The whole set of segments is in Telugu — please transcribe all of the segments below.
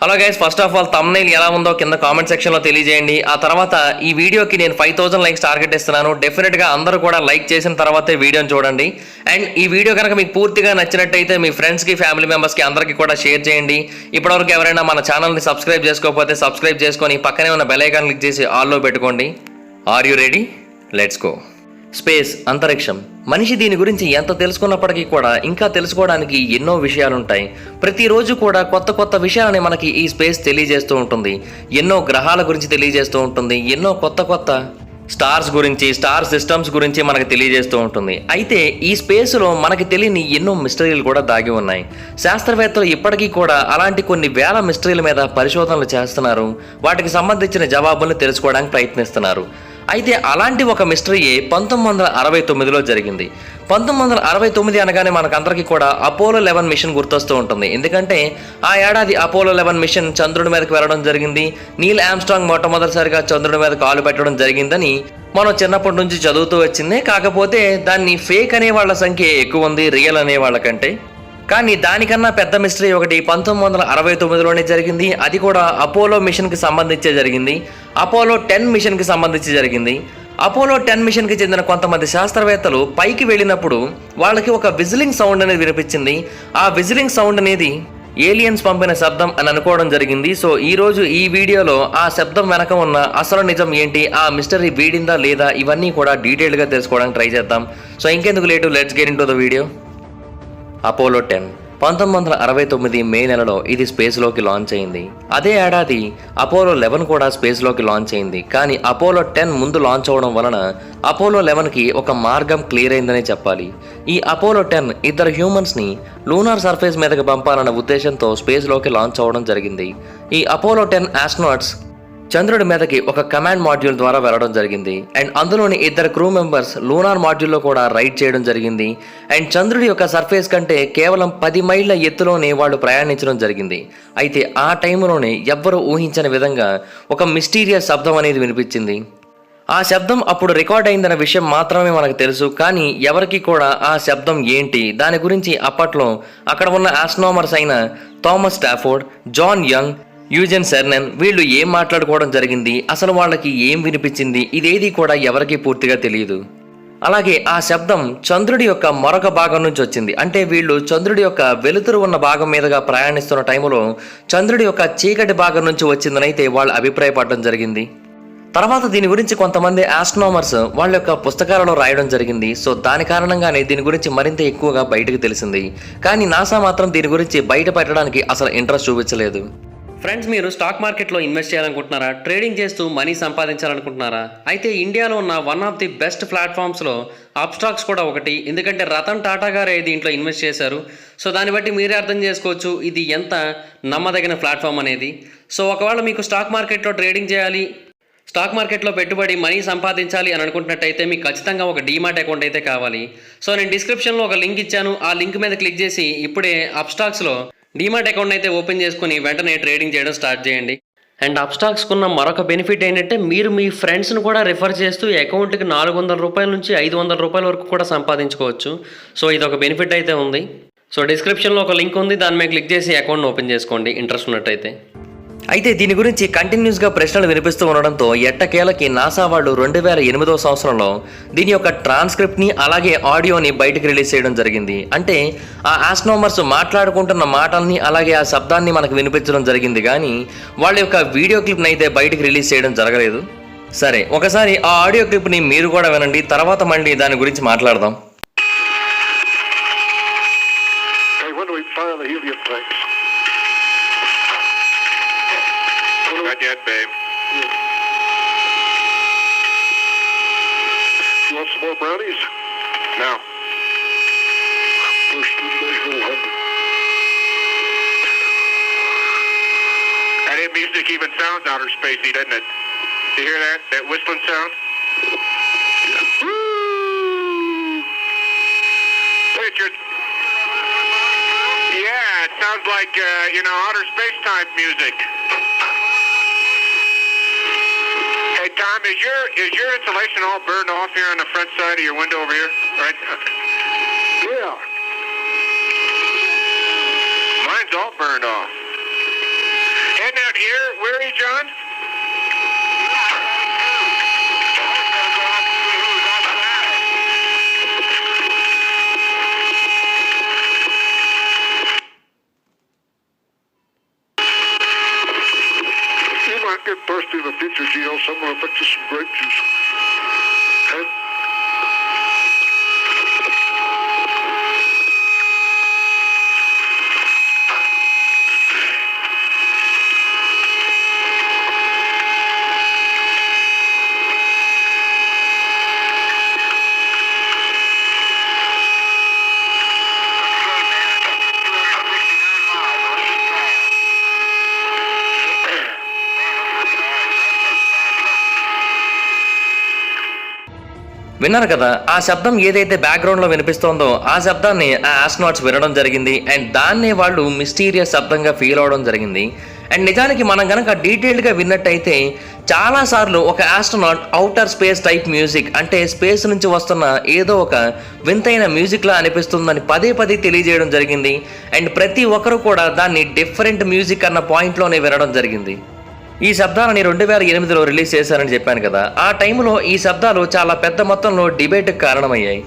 Hello guys, first of all thumbnail ఎలా ఉందో కింద కామెంట్ సెక్షన్లో తెలియజేయండి. ఆ తర్వాత ఈ వీడియోకి నేను 5000 లైక్స్ టార్గెట్ ఇస్తున్నాను. డెఫినెట్గా అందరూ కూడా లైక్ చేసిన తర్వాతే వీడియోని చూడండి. అండ్ ఈ వీడియో కనుక మీకు పూర్తిగా నచ్చినట్టయితే మీ ఫ్రెండ్స్కి, ఫ్యామిలీ మెంబర్స్కి అందరికీ కూడా షేర్ చేయండి. ఇప్పటివరకు ఎవరైనా మన ఛానల్ని సబ్స్క్రైబ్ చేసుకోకపోతే సబ్స్క్రైబ్ చేసుకొని పక్కనే ఉన్న బెల్ ఐకాన్ క్లిక్ చేసి ఆల్లో పెట్టుకోండి. Are you ready? Let's go. Space, అంతరిక్షం. మనిషి దీని గురించి ఎంత తెలుసుకున్నప్పటికీ కూడా ఇంకా తెలుసుకోవడానికి ఎన్నో విషయాలుంటాయి. ప్రతిరోజు కూడా కొత్త కొత్త విషయాలని మనకి ఈ స్పేస్ తెలియజేస్తూ ఉంటుంది. ఎన్నో గ్రహాల గురించి తెలియజేస్తూ ఉంటుంది. ఎన్నో కొత్త కొత్త స్టార్స్ గురించి, స్టార్ సిస్టమ్స్ గురించి మనకు తెలియజేస్తూ ఉంటుంది. అయితే ఈ స్పేస్లో మనకి తెలియని ఎన్నో మిస్టరీలు కూడా దాగి ఉన్నాయి. శాస్త్రవేత్తలు ఇప్పటికీ కూడా అలాంటి కొన్ని వేల మిస్టరీల మీద పరిశోధనలు చేస్తున్నారు. వాటికి సంబంధించిన జవాబులను తెలుసుకోవడానికి ప్రయత్నిస్తున్నారు. అయితే అలాంటి ఒక మిస్టరీయే 1969లో జరిగింది. 1969 అనగానే మనకందరికీ కూడా అపోలో 11 మిషన్ గుర్తొస్తూ ఉంటుంది. ఎందుకంటే ఆ ఏడాది అపోలో 11 మిషన్ చంద్రుడి మీదకి వెళ్ళడం జరిగింది. నీల్ ఆమ్స్ట్రాంగ్ మొట్టమొదటిసారిగా చంద్రుడి మీద కాలు పెట్టడం జరిగిందని మనం చిన్నప్పటి నుంచి చదువుతూ వచ్చిందే. కాకపోతే దాన్ని ఫేక్ అనే వాళ్ళ సంఖ్య ఎక్కువ ఉంది రియల్ అనే వాళ్ళకంటే. కానీ దానికన్నా పెద్ద మిస్టరీ ఒకటి 1969లోనే జరిగింది. అది కూడా అపోలో మిషన్కి సంబంధించే జరిగింది. అపోలో 10 మిషన్కి సంబంధించి జరిగింది. అపోలో 10 మిషన్కి చెందిన కొంతమంది శాస్త్రవేత్తలు పైకి వెళ్ళినప్పుడు వాళ్ళకి ఒక విజిలింగ్ సౌండ్ అనేది వినిపించింది. ఆ విజిలింగ్ సౌండ్ అనేది ఏలియన్స్ పంపిన శబ్దం అని అనుకోవడం జరిగింది. సో ఈరోజు ఈ వీడియోలో ఆ శబ్దం వెనక ఉన్న అసలు నిజం ఏంటి, ఆ మిస్టరీ వీడిందా లేదా, ఇవన్నీ కూడా డీటెయిల్గా తెలుసుకోవడానికి ట్రై చేద్దాం. సో ఇంకెందుకు late, let's get into the video. Apollo 10 1969 మే నెలలో ఇది స్పేస్లోకి లాంచ్ అయింది. అదే ఏడాది అపోలో 11 కూడా స్పేస్లోకి లాంచ్ అయింది. కానీ అపోలో 10 ముందు లాంచ్ అవడం వలన అపోలో 11కి ఒక మార్గం క్లియర్ అయిందనే చెప్పాలి. ఈ అపోలో 10 ఇద్దరు హ్యూమన్స్ని లూనార్ సర్ఫేస్ మీదకి పంపాలన్న ఉద్దేశంతో స్పేస్లోకి లాంచ్ అవ్వడం జరిగింది. ఈ అపోలో 10 ఆస్ట్రోనాట్స్ చంద్రుడి మీదకి ఒక కమాండ్ మాడ్యూల్ ద్వారా వెళ్ళడం జరిగింది. అండ్ అందులోని ఇద్దరు క్రూ మెంబర్స్ లూనార్ మాడ్యూల్లో కూడా రైడ్ చేయడం జరిగింది. అండ్ చంద్రుడి యొక్క సర్ఫేస్ కంటే కేవలం 10 మైళ్ళ ఎత్తులోనే వాళ్ళు ప్రయాణించడం జరిగింది. అయితే ఆ టైంలోనే ఎవ్వరూ ఊహించని విధంగా ఒక మిస్టీరియస్ శబ్దం అనేది వినిపించింది. ఆ శబ్దం అప్పుడు రికార్డ్ అయిందన్న విషయం మాత్రమే మనకు తెలుసు. కానీ ఎవరికి కూడా ఆ శబ్దం ఏంటి, దాని గురించి అప్పట్లో అక్కడ ఉన్న ఆస్ట్రోనమర్స్ అయిన థామస్ స్టాఫోర్డ్, జాన్ యంగ్, యూజెన్ సెర్నెన్ వీళ్ళు ఏం మాట్లాడుకోవడం జరిగింది, అసలు వాళ్ళకి ఏం వినిపించింది, ఇదేది కూడా ఎవరికీ పూర్తిగా తెలియదు. అలాగే ఆ శబ్దం చంద్రుడి యొక్క మరొక భాగం నుంచి వచ్చింది. అంటే వీళ్ళు చంద్రుడి యొక్క వెలుతురు ఉన్న భాగం మీదుగా ప్రయాణిస్తున్న టైంలో చంద్రుడి యొక్క చీకటి భాగం నుంచి వచ్చిందని అయితే వాళ్ళు అభిప్రాయపడడం జరిగింది. తర్వాత దీని గురించి కొంతమంది ఆస్ట్రోనమర్స్ వాళ్ళ యొక్క పుస్తకాలలో రాయడం జరిగింది. సో దాని కారణంగానే దీని గురించి మరింత ఎక్కువగా బయటకు తెలిసింది. కానీ నాసా మాత్రం దీని గురించి బయట పెట్టడానికి అసలు ఇంట్రెస్ట్ చూపించలేదు. ఫ్రెండ్స్, మీరు స్టాక్ మార్కెట్లో ఇన్వెస్ట్ చేయాలనుకుంటున్నారా? ట్రేడింగ్ చేస్తూ మనీ సంపాదించాలనుకుంటున్నారా? అయితే ఇండియాలో ఉన్న వన్ ఆఫ్ ది బెస్ట్ ప్లాట్ఫామ్స్లో అప్స్టాక్స్ కూడా ఒకటి. ఎందుకంటే రతన్ టాటా గారే దీంట్లో ఇన్వెస్ట్ చేశారు. సో దాన్ని బట్టి మీరే అర్థం చేసుకోవచ్చు ఇది ఎంత నమ్మదగిన ప్లాట్ఫామ్ అనేది. సో ఒకవేళ మీకు స్టాక్ మార్కెట్లో ట్రేడింగ్ చేయాలి, స్టాక్ మార్కెట్లో పెట్టుబడి మనీ సంపాదించాలి అని అనుకుంటున్నట్టయితే మీకు ఖచ్చితంగా ఒక డీమాట్ అకౌంట్ అయితే కావాలి. సో నేను డిస్క్రిప్షన్లో ఒక లింక్ ఇచ్చాను. ఆ లింక్ మీద క్లిక్ చేసి ఇప్పుడే అప్స్టాక్స్లో డీమాట్ అకౌంట్ అయితే ఓపెన్ చేసుకుని వెంటనే ట్రేడింగ్ చేయడం స్టార్ట్ చేయండి. అండ్ అప్స్టాక్స్కి ఉన్న మరొక బెనిఫిట్ ఏంటంటే మీరు మీ ఫ్రెండ్స్ను కూడా రిఫర్ చేస్తూ అకౌంట్కి 400 రూపాయల నుంచి 500 రూపాయల వరకు కూడా సంపాదించుకోవచ్చు. సో ఇది ఒక బెనిఫిట్ అయితే ఉంది. సో డిస్క్రిప్షన్లో ఒక లింక్ ఉంది, దాని మీద క్లిక్ చేసి అకౌంట్ ఓపెన్ చేసుకోండి ఇంట్రెస్ట్ ఉన్నట్టయితే. అయితే దీని గురించి కంటిన్యూస్గా ప్రశ్నలు వినిపిస్తూ ఉండడంతో ఎట్టకేలకి నాసా వాళ్ళు 2008వ సంవత్సరంలో దీని యొక్క ట్రాన్స్క్రిప్ట్ని అలాగే ఆడియోని బయటకు రిలీజ్ చేయడం జరిగింది. అంటే ఆ ఆస్ట్రోనమర్స్ మాట్లాడుకుంటున్న మాటల్ని అలాగే ఆ శబ్దాన్ని మనకు వినిపించడం జరిగింది. కానీ వాళ్ళ యొక్క వీడియో క్లిప్ని అయితే బయటకు రిలీజ్ చేయడం జరగలేదు. సరే, ఒకసారి ఆ ఆడియో క్లిప్ని మీరు కూడా వినండి, తర్వాత మళ్ళీ దాని గురించి మాట్లాడదాం. Not yet, babe. You want some more brownies? No. That music even sounds outer spacey, doesn't it? You hear that? That whistling sound? Richard. Yeah, it sounds like, outer space type music. Hey, Tom, is your insulation all burned off here on the front side of your window over here? Right? Yeah. Mine's all burned off. Where are you, John? You might get thirsty in the future, Gio. Someone will fix you some grape juice. Okay? విన్నారు కదా, ఆ శబ్దం ఏదైతే బ్యాక్గ్రౌండ్ లో వినిపిస్తోందో ఆ శబ్దాన్ని ఆ ఆస్ట్రోనాట్స్ వినడం జరిగింది. అండ్ దాన్నే వాళ్ళు మిస్టీరియస్ శబ్దంగా ఫీల్ అవడం జరిగింది. అండ్ నిజానికి మనం కనుక డీటెయిల్డ్గా విన్నట్టయితే చాలాసార్లు ఒక astronaut outer space type music, అంటే స్పేస్ నుంచి వస్తున్న ఏదో ఒక వింతైన మ్యూజిక్లా అనిపిస్తుందని పదే పదే తెలియజేయడం జరిగింది. అండ్ ప్రతి ఒక్కరు కూడా దాన్ని డిఫరెంట్ మ్యూజిక్ అన్న పాయింట్లోనే వినడం జరిగింది. ఈ శబ్దాలని 2008లో రిలీజ్ చేశారని చెప్పాను కదా, ఆ టైంలో ఈ శబ్దాలు చాలా పెద్ద మొత్తంలో డిబేట్కి కారణమయ్యాయి.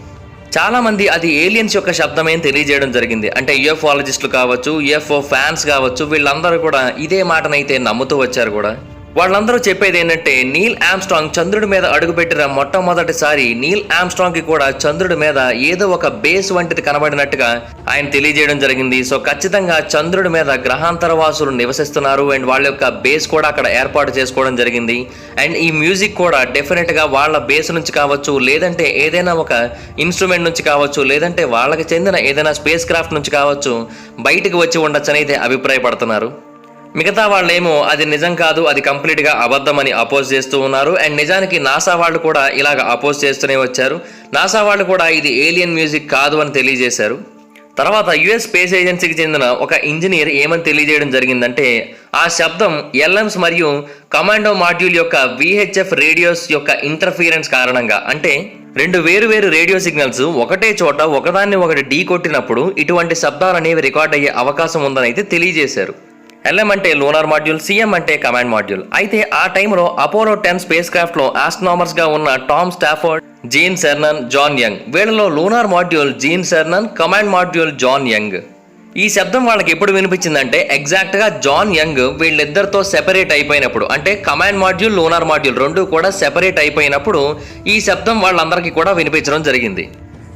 చాలా మంది అది ఏలియన్స్ యొక్క శబ్దమే తెలియజేయడం జరిగింది. అంటే యూఎఫ్ఓలాజిస్టులు కావచ్చు, యూఎఫ్ఓ ఫ్యాన్స్ కావచ్చు, వీళ్ళందరూ కూడా ఇదే మాటనైతే నమ్ముతూ వచ్చారు కూడా. వాళ్ళందరూ చెప్పేది ఏంటంటే నీల్ ఆమ్స్ట్రాంగ్ చంద్రుడి మీద అడుగుపెట్టిన మొట్టమొదటిసారి నీల్ ఆమ్స్ట్రాంగ్కి కూడా చంద్రుడి మీద ఏదో ఒక బేస్ వంటిది కనబడినట్టుగా ఆయన తెలియజేయడం జరిగింది. సో ఖచ్చితంగా చంద్రుడి మీద గ్రహాంతరవాసులు నివసిస్తున్నారు అండ్ వాళ్ళ యొక్క బేస్ కూడా అక్కడ ఏర్పాటు చేసుకోవడం జరిగింది. అండ్ ఈ మ్యూజిక్ కూడా డెఫినెట్గా వాళ్ళ బేస్ నుంచి కావచ్చు, లేదంటే ఏదైనా ఒక ఇన్స్ట్రుమెంట్ నుంచి కావచ్చు, లేదంటే వాళ్ళకి చెందిన ఏదైనా స్పేస్ క్రాఫ్ట్ నుంచి కావచ్చు బయటికి వచ్చి ఉండొచ్చని అయితే అభిప్రాయపడుతున్నారు. మిగతా వాళ్ళేమో అది నిజం కాదు, అది కంప్లీట్గా అబద్ధం అని అపోజ్ చేస్తూ ఉన్నారు. అండ్ నిజానికి నాసా వాళ్ళు కూడా ఇలాగ అపోజ్ చేస్తూనే వచ్చారు. నాసా వాళ్ళు కూడా ఇది ఏలియన్ మ్యూజిక్ కాదు అని తెలియజేశారు. తర్వాత యుఎస్ స్పేస్ ఏజెన్సీకి చెందిన ఒక ఇంజనీర్ ఏమని తెలియజేయడం జరిగిందంటే ఆ శబ్దం ఎల్ఎమ్స్ మరియు కమాండో మాడ్యూల్ యొక్క విహెచ్ఎఫ్ రేడియోస్ యొక్క ఇంటర్ఫీరెన్స్ కారణంగా, అంటే రెండు వేరు రేడియో సిగ్నల్స్ ఒకటే చోట ఒకదాన్ని ఒకటి ఢీ కొట్టినప్పుడు ఇటువంటి శబ్దాలు అనేవి రికార్డ్ అయ్యే అవకాశం ఉందని అయితే తెలియజేశారు. ఎల్ఎం అంటే లూనార్ మాడ్యూల్, సిఎం అంటే కమాండ్ మాడ్యూల్. అయితే ఆ టైంలో అపోలో 10 స్పేస్ క్రాఫ్ట్ లో ఆస్ట్రోనామర్స్ గా ఉన్న Tom Stafford, Gene Cernan, John Young. వీళ్ళలో lunar module Gene Cernan, command module John Young. ఈ శబ్దం వాళ్ళకి ఎప్పుడు వినిపించిందంటే ఎగ్జాక్ట్ గా జాన్ యంగ్ వీళ్ళిద్దరితో సెపరేట్ అయిపోయినప్పుడు, అంటే కమాండ్ మాడ్యూల్ లూనార్ మాడ్యూల్ రెండు కూడా సెపరేట్ అయిపోయినప్పుడు ఈ శబ్దం వాళ్ళందరికీ కూడా వినిపించడం జరిగింది.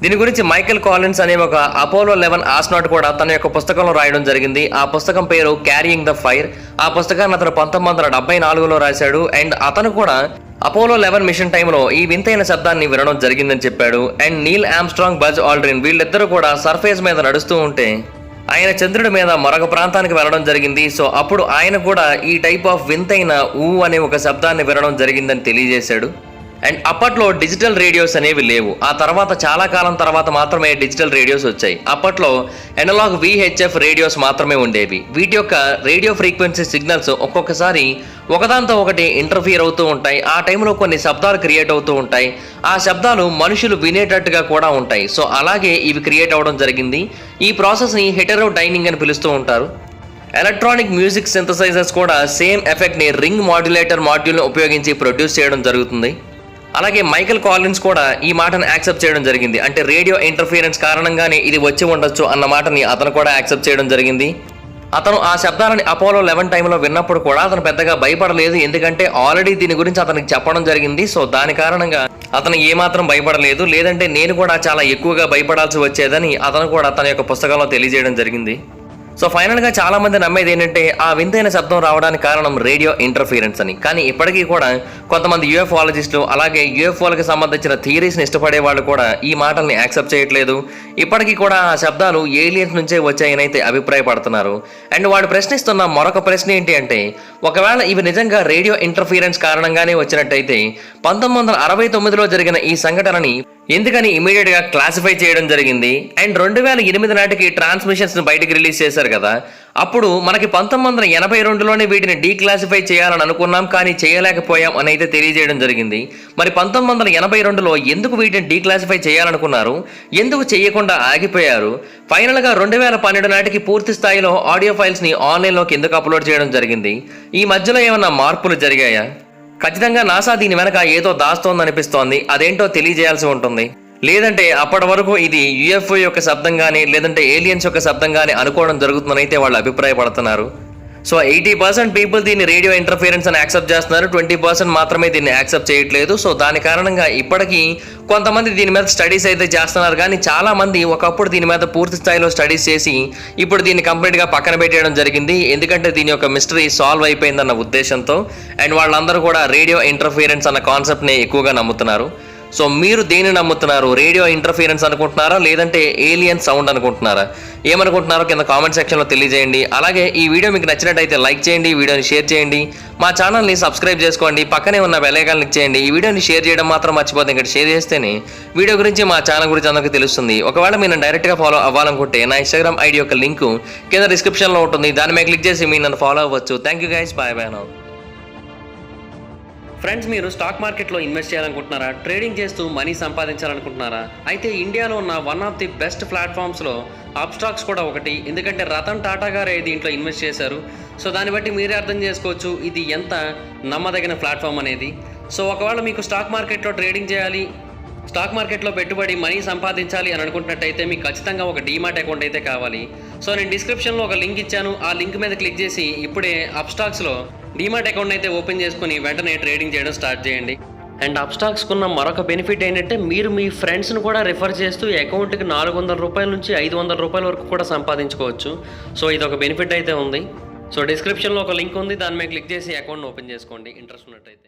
దీని గురించి మైకెల్ కాలిన్స్ అనే ఒక అపోలో 11 ఆస్ట్రోనాట్ కూడా తన యొక్క పుస్తకంలో రాయడం జరిగింది. ఆ పుస్తకం పేరు క్యారియింగ్ ద ఫైర్. ఆ పుస్తకాన్ని అతను 1974లో రాశాడు. అండ్ అతను కూడా అపోలో 11 మిషన్ టైంలో ఈ వింతైన శబ్దాన్ని వినడం జరిగిందని చెప్పాడు. And Neel Armstrong, buzz Aldrin వీళ్ళిద్దరూ కూడా సర్ఫేస్ మీద నడుస్తూ ఉంటే ఆయన చంద్రుడి మీద మరొక ప్రాంతానికి వెళ్ళడం జరిగింది. సో అప్పుడు ఆయన కూడా ఈ టైప్ ఆఫ్ వింతైన ఊ అనే ఒక శబ్దాన్ని వినడం జరిగిందని తెలియజేశాడు. అండ్ అప్పట్లో డిజిటల్ రేడియోస్ అనేవి లేవు. ఆ తర్వాత చాలా కాలం తర్వాత మాత్రమే డిజిటల్ రేడియోస్ వచ్చాయి. అప్పట్లో ఎనలాగ్ విహెచ్ఎఫ్ రేడియోస్ మాత్రమే ఉండేవి. వీటి యొక్క రేడియో ఫ్రీక్వెన్సీ సిగ్నల్స్ ఒక్కొక్కసారి ఒకదాంతో ఒకటి ఇంటర్ఫియర్ అవుతూ ఉంటాయి. ఆ టైంలో కొన్ని శబ్దాలు క్రియేట్ అవుతూ ఉంటాయి. ఆ శబ్దాలు మనుషులు వినేటట్టుగా కూడా ఉంటాయి. సో అలాగే ఇవి క్రియేట్ అవ్వడం జరిగింది. ఈ ప్రాసెస్ని హెటెరో డైనింగ్ అని పిలుస్తూ ఉంటారు. ఎలక్ట్రానిక్ మ్యూజిక్ సింథసైజర్స్ కూడా సేమ్ ఎఫెక్ట్ని రింగ్ మాడ్యులేటర్ మాడ్యూల్ని ఉపయోగించి ప్రొడ్యూస్ చేయడం జరుగుతుంది. అలాగే మైకెల్ కాలిన్స్ కూడా ఈ మాటను యాక్సెప్ట్ చేయడం జరిగింది. అంటే రేడియో ఇంటర్ఫియరెన్స్ కారణంగానే ఇది వచ్చి ఉండొచ్చు అన్న మాటని అతను కూడా యాక్సెప్ట్ చేయడం జరిగింది. అతను ఆ శబ్దాలని అపోలో 11 టైంలో విన్నప్పుడు కూడా అతను పెద్దగా భయపడలేదు. ఎందుకంటే ఆల్రెడీ దీని గురించి అతనికి చెప్పడం జరిగింది. సో దాని కారణంగా అతను ఏమాత్రం భయపడలేదు. లేదంటే నేను కూడా చాలా ఎక్కువగా భయపడాల్సి వచ్చేదని అతను కూడా తన యొక్క పుస్తకంలో తెలియజేయడం జరిగింది. సో ఫైనల్గా చాలా మంది నమ్మేది ఏంటంటే ఆ వింతైన శబ్దం రావడానికి కారణం రేడియో ఇంటర్ఫీరెన్స్ అని. కానీ ఇప్పటికీ కూడా కొంతమంది యూఎఫ్ఓలాజిస్టులు అలాగే యూఎఫ్ఓలకు సంబంధించిన థియరీస్ని ఇష్టపడే వాళ్ళు కూడా ఈ మాటల్ని యాక్సెప్ట్ చేయట్లేదు. ఇప్పటికీ కూడా ఆ శబ్దాలు ఏలియన్స్ నుంచే వచ్చాయని అయితే అభిప్రాయపడుతున్నారు. అండ్ వాడు ప్రశ్నిస్తున్న మరొక ప్రశ్న ఏంటి అంటే ఒకవేళ ఇవి నిజంగా రేడియో ఇంటర్ఫీరెన్స్ కారణంగానే వచ్చినట్టయితే 1969లో జరిగిన ఈ సంఘటనని ఎందుకని ఇమీడియట్ గా క్లాసిఫై చేయడం జరిగింది? అండ్ 2008 నాటికి ట్రాన్స్మిషన్స్ ని బయటకు రిలీజ్ చేశారు కదా, అప్పుడు మనకి 1982లోనే వీటిని డీక్లాసిఫై చేయాలని అనుకున్నాం, కానీ చేయలేకపోయాం అని అయితే తెలియజేయడం జరిగింది. మరి 1982లో ఎందుకు వీటిని డీక్లాసిఫై చేయాలనుకున్నారు, ఎందుకు చేయకుండా ఆగిపోయారు, ఫైనల్గా 2012 నాటికి పూర్తి స్థాయిలో ఆడియో ఫైల్స్ని ఆన్లైన్లోకి ఎందుకు అప్లోడ్ చేయడం జరిగింది, ఈ మధ్యలో ఏమన్నా మార్పులు జరిగాయా? ఖచ్చితంగా నాసా దీని వెనక ఏదో దాస్తోందనిపిస్తోంది, అదేంటో తెలియజేయాల్సి ఉంటుంది. లేదంటే అప్పటి వరకు ఇది యుఎఫ్ఓ యొక్క శబ్దం కానీ లేదంటే ఏలియన్స్ యొక్క శబ్దం కానీ అనుకోవడం జరుగుతుందని అయితే వాళ్ళు అభిప్రాయపడుతున్నారు. సో 80% పీపుల్ దీన్ని రేడియో ఇంటర్ఫిరెన్స్ అని యాక్సెప్ట్ చేస్తున్నారు, 20% మాత్రమే దీన్ని యాక్సెప్ట్ చేయట్లేదు. సో దాని కారణంగా ఇప్పటికీ కొంతమంది దీని మీద స్టడీస్ అయితే చేస్తున్నారు, కానీ చాలామంది ఒకప్పుడు దీని మీద పూర్తి స్థాయిలో స్టడీస్ చేసి ఇప్పుడు దీన్ని కంప్లీట్గా పక్కన పెట్టేయడం జరిగింది. ఎందుకంటే దీని యొక్క మిస్టరీ సాల్వ్ అయిపోయిందన్న ఉద్దేశంతో. అండ్ వాళ్ళందరూ కూడా రేడియో ఇంటర్ఫిరెన్స్ అన్న కాన్సెప్ట్ని ఎక్కువగా నమ్ముతున్నారు. సో మీరు దేన్ని నమ్ముతున్నారు? రేడియో ఇంటర్ఫిరెన్స్ అనుకుంటున్నారా, లేదంటే ఏలియన్ సౌండ్ అనుకుంటున్నారా? ఏమనుకుంటున్నారో కింద కామెంట్ సెక్షన్లో తెలియజేయండి. అలాగే ఈ వీడియో మీకు నచ్చినట్టయితే లైక్ చేయండి, వీడియోని షేర్ చేయండి, మా ఛానల్ని సబ్స్క్రైబ్ చేసుకోండి, పక్కనే ఉన్న బెల్ ఐకాన్ క్లిక్ చేయండి. ఈ వీడియోని షేర్ చేయడం మాత్రం మర్చిపోతే, ఇక్కడ షేర్ చేస్తేనే వీడియో గురించి మా ఛానల్ గురించి అందరికీ తెలుస్తుంది. ఒకవేళ మీరు డైరెక్ట్గా ఫాలో అవ్వాలనుకుంటే నా ఇన్స్టాగ్రామ్ ఐడి యొక్క లింక్ కింద డిస్క్రిప్షన్లో ఉంటుంది, దాని మీద క్లిక్ చేసి మీరు నన్ను ఫాలో అవ్వచ్చు. Thank you guys, bye bye now. Friends, మీరు స్టాక్ మార్కెట్లో ఇన్వెస్ట్ చేయాలనుకుంటున్నారా, ట్రేడింగ్ చేస్తూ మనీ సంపాదించాలనుకుంటున్నారా? అయితే ఇండియాలో ఉన్న వన్ ఆఫ్ ది బెస్ట్ ప్లాట్ఫామ్స్లో అప్స్టాక్స్ కూడా ఒకటి. ఎందుకంటే రతన్ టాటా గారే దీంట్లో ఇన్వెస్ట్ చేశారు. సో దాన్ని బట్టి మీరే అర్థం చేసుకోవచ్చు ఇది ఎంత నమ్మదగిన ప్లాట్ఫామ్ అనేది. సో ఒకవేళ మీకు స్టాక్ మార్కెట్లో ట్రేడింగ్ చేయాలి, స్టాక్ మార్కెట్లో పెట్టుబడి మనీ సంపాదించాలి అని అనుకుంటున్నట్టయితే మీకు ఖచ్చితంగా ఒక డీమాట్ అకౌంట్ అయితే కావాలి. సో నేను డిస్క్రిప్షన్లో ఒక లింక్ ఇచ్చాను, ఆ లింక్ మీద క్లిక్ చేసి ఇప్పుడే అప్స్టాక్స్లో డీమాట్ అకౌంట్ అయితే ఓపెన్ చేసుకుని వెంటనే ట్రేడింగ్ చేయడం స్టార్ట్ చేయండి. అండ్ అప్స్టాక్స్కున్న మరొక బెనిఫిట్ ఏంటంటే మీరు మీ ఫ్రెండ్స్ను కూడా రిఫర్ చేస్తూ ఈ అకౌంట్కి 400 రూపాయల నుంచి 500 రూపాయల వరకు కూడా సంపాదించుకోవచ్చు. సో ఇది ఒక బెనిఫిట్ అయితే ఉంది. సో డిస్క్రిప్షన్లో ఒక లింక్ ఉంది, దాని మీద క్లిక్ చేసి అకౌంట్ ఓపెన్ చేసుకోండి ఇంట్రెస్ట్ ఉన్నట్టయితే.